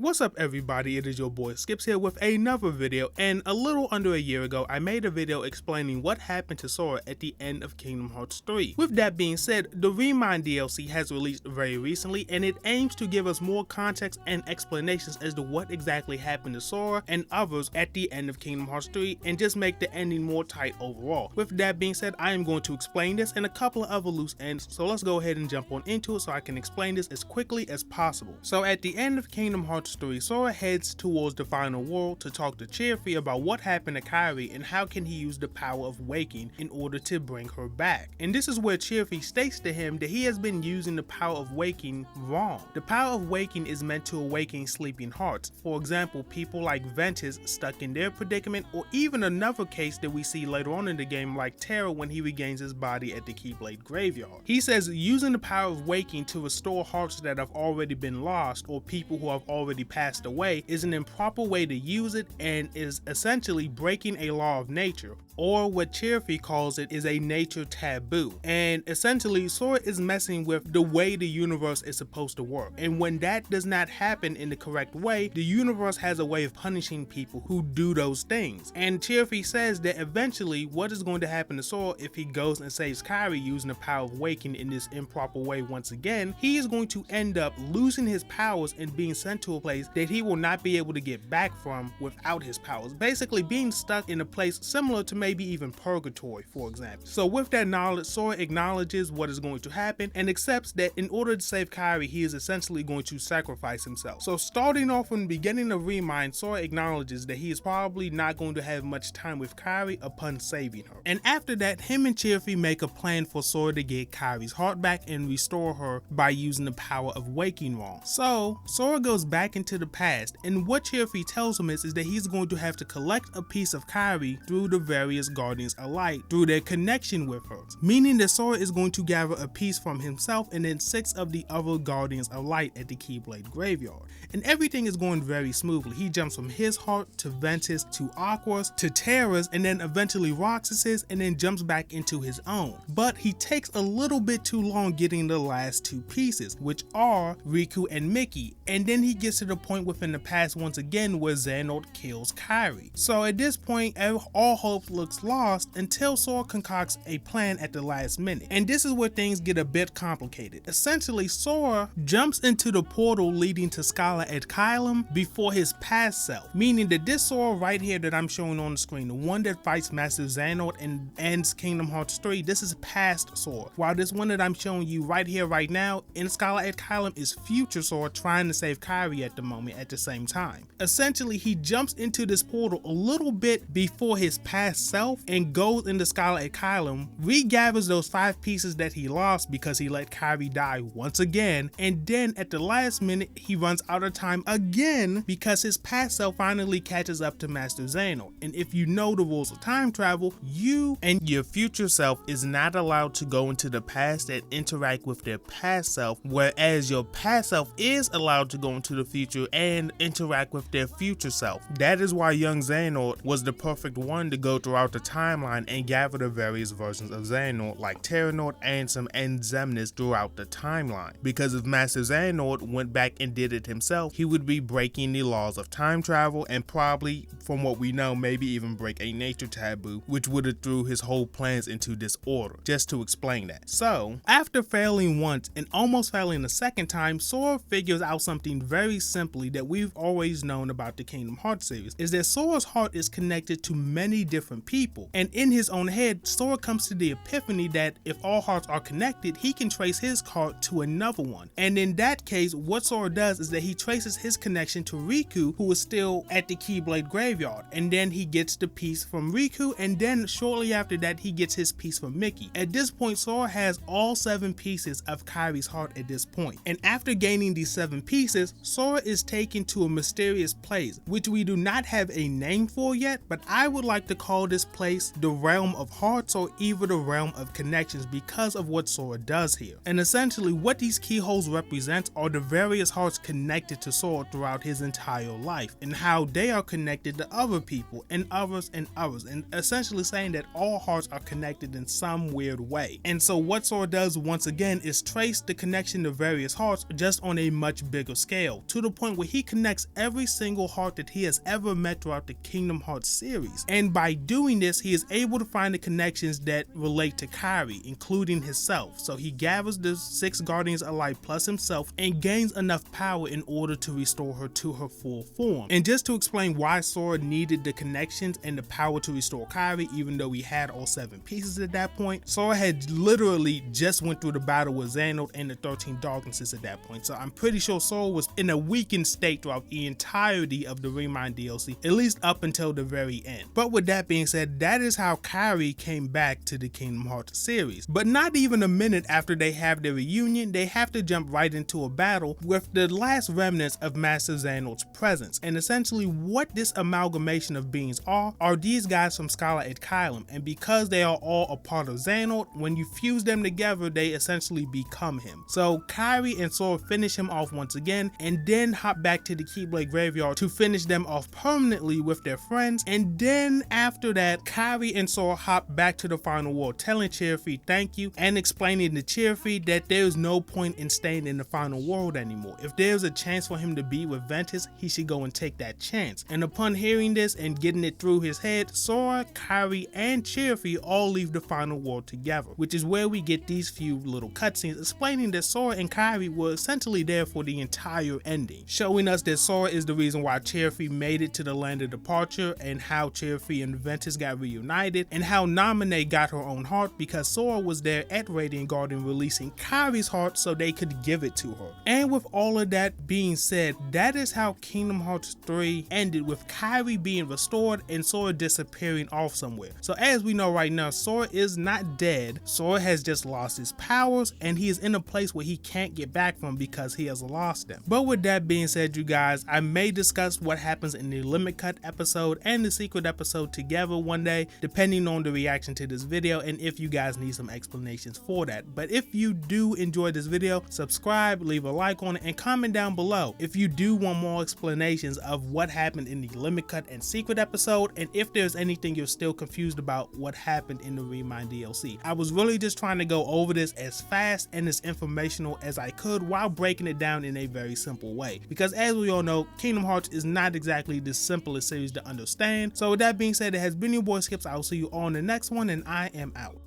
What's up everybody, it is your boy Skipx here with another video, and a little under a year ago I made a video explaining what happened to Sora at the end of Kingdom Hearts 3. With that being said, the ReMind DLC has released very recently and it aims to give us more context and explanations as to what exactly happened to Sora and others at the end of Kingdom Hearts 3 and just make the ending more tight overall. With that being said, I am going to explain this and a couple of other loose ends, so let's go ahead and jump on into it so I can explain this as quickly as possible. So at the end of Kingdom Hearts 3, Sora heads towards the final world to talk to Kairi about what happened to Kairi and how can he use the power of waking in order to bring her back. And this is where Kairi states to him that he has been using the power of waking wrong. The power of waking is meant to awaken sleeping hearts. For example, people like Ventus stuck in their predicament, or even another case that we see later on in the game like Terra when he regains his body at the Keyblade graveyard. He says using the power of waking to restore hearts that have already been lost or people who have already passed away is an improper way to use it and is essentially breaking a law of nature, or what Kairi calls it is a nature taboo. And essentially Sora is messing with the way the universe is supposed to work, and when that does not happen in the correct way, the universe has a way of punishing people who do those things. And Kairi says that eventually what is going to happen to Sora if he goes and saves Kairi using the power of waking in this improper way once again, he is going to end up losing his powers and being sent to a place that he will not be able to get back from without his powers, basically being stuck in a place similar to maybe even purgatory, for example. So with that knowledge, Sora acknowledges what is going to happen and accepts that in order to save Kairi, he is essentially going to sacrifice himself. So starting off from the beginning of ReMind, Sora acknowledges that he is probably not going to have much time with Kairi upon saving her. And after that, him and Kairi make a plan for Sora to get Kairi's heart back and restore her by using the power of waking wrong. So Sora goes back into the past, and what Kairi tells him is that he's going to have to collect a piece of Kairi through the various Guardians of Light through their connection with her, meaning that Sora is going to gather a piece from himself and then 6 of the other Guardians of Light at the Keyblade graveyard. And everything is going very smoothly. He jumps from his heart to Ventus to Aqua's to Terra's and then eventually Roxas's and then jumps back into his own. But he takes a little bit too long getting the last 2 pieces, which are Riku and Mickey, and then he gets to the point within the past once again where Xehanort kills Kairi. So at this point, all hope looks lost until Sora concocts a plan at the last minute. And this is where things get a bit complicated. Essentially, Sora jumps into the portal leading to Scala at Kylum before his past self, meaning that this Sora right here that I'm showing on the screen, the one that fights Master Xehanort and ends Kingdom Hearts 3, this is past Sora, while this one that I'm showing you right here right now in Scala at Kylum is future Sora trying to save Kairi at the moment at the same time. Essentially, he jumps into this portal a little bit before his past self and goes into Scala at Kylum, regathers those 5 pieces that he lost because he let Kairi die once again, and then at the last minute he runs out of time again because his past self finally catches up to Master Xehanort. And if you know the rules of time travel, you and your future self is not allowed to go into the past and interact with their past self, whereas your past self is allowed to go into the future and interact with their future self. That is why young Xehanort was the perfect one to go throughout the timeline and gather the various versions of Xehanort like Terranort, Ansem, and Xemnas throughout the timeline. Because if Master Xehanort went back and did it himself, he would be breaking the laws of time travel and probably, from what we know, maybe even break a nature taboo, which would have threw his whole plans into disorder, just to explain that. So after failing once and almost failing a second time, Sora figures out something very simply that we've always known about the Kingdom Hearts series, is that Sora's heart is connected to many different people, and in his own head Sora comes to the epiphany that if all hearts are connected, he can trace his heart to another one. And in that case, what Sora does is that he traces his connection to Riku, who is still at the Keyblade graveyard, and then he gets the piece from Riku, and then shortly after that he gets his piece from Mickey. At this point, Sora has all 7 pieces of Kairi's heart at this point, and after gaining these 7 pieces, Sora is taken to a mysterious place which we do not have a name for yet, but I would like to call this this place, the realm of hearts or even the realm of connections, because of what Sora does here. And essentially what these keyholes represent are the various hearts connected to Sora throughout his entire life, and how they are connected to other people and others and others, and essentially saying that all hearts are connected in some weird way. And so what Sora does once again is trace the connection to various hearts just on a much bigger scale, to the point where he connects every single heart that he has ever met throughout the Kingdom Hearts series. And by doing this, he is able to find the connections that relate to Kairi, including himself. So he gathers the 6 Guardians of Light plus himself and gains enough power in order to restore her to her full form. And just to explain why Sora needed the connections and the power to restore Kairi, even though he had all 7 pieces at that point, Sora had literally just went through the battle with Xehanort and the 13 Darknesses at that point. So I'm pretty sure Sora was in a weakened state throughout the entirety of the ReMind DLC, at least up until the very end. But with that being said, that is how Kairi came back to the Kingdom Hearts series. But not even a minute after they have their reunion, they have to jump right into a battle with the last remnants of Master Xehanort's presence. And essentially what this amalgamation of beings are these guys from Scala at Kylum, and because they are all a part of Xehanort, when you fuse them together, they essentially become him. So Kairi and Sora finish him off once again, and then hop back to the Keyblade Graveyard to finish them off permanently with their friends. And then after that, Kairi and Sora hop back to the final world, telling Cheerfeed thank you and explaining to Cheerfeed that there's no point in staying in the final world anymore. If there's a chance for him to be with Ventus, he should go and take that chance. And upon hearing this and getting it through his head, Sora, Kairi, and Cheerfeed all leave the final world together, which is where we get these few little cutscenes explaining that Sora and Kairi were essentially there for the entire ending, showing us that Sora is the reason why Cheerfeed made it to the land of departure, and how Cheerfeed and Ventus got reunited, and how Naminé got her own heart because Sora was there at Radiant Garden releasing Kairi's heart so they could give it to her. And with all of that being said, that is how Kingdom Hearts 3 ended, with Kairi being restored and Sora disappearing off somewhere. So as we know right now, Sora is not dead. Sora has just lost his powers, and he is in a place where he can't get back from because he has lost them. But with that being said, you guys, I may discuss what happens in the Limit Cut episode and the secret episode together one day, depending on the reaction to this video and if you guys need some explanations for that. But if you do enjoy this video, subscribe, leave a like on it, and comment down below if you do want more explanations of what happened in the Limit Cut and secret episode, and if there's anything you're still confused about what happened in the ReMind DLC. I was really just trying to go over this as fast and as informational as I could while breaking it down in a very simple way, because as we all know, Kingdom Hearts is not exactly the simplest series to understand. So with that being said, it has been your boy Skipx. I'll see you all in the next one, and I am out.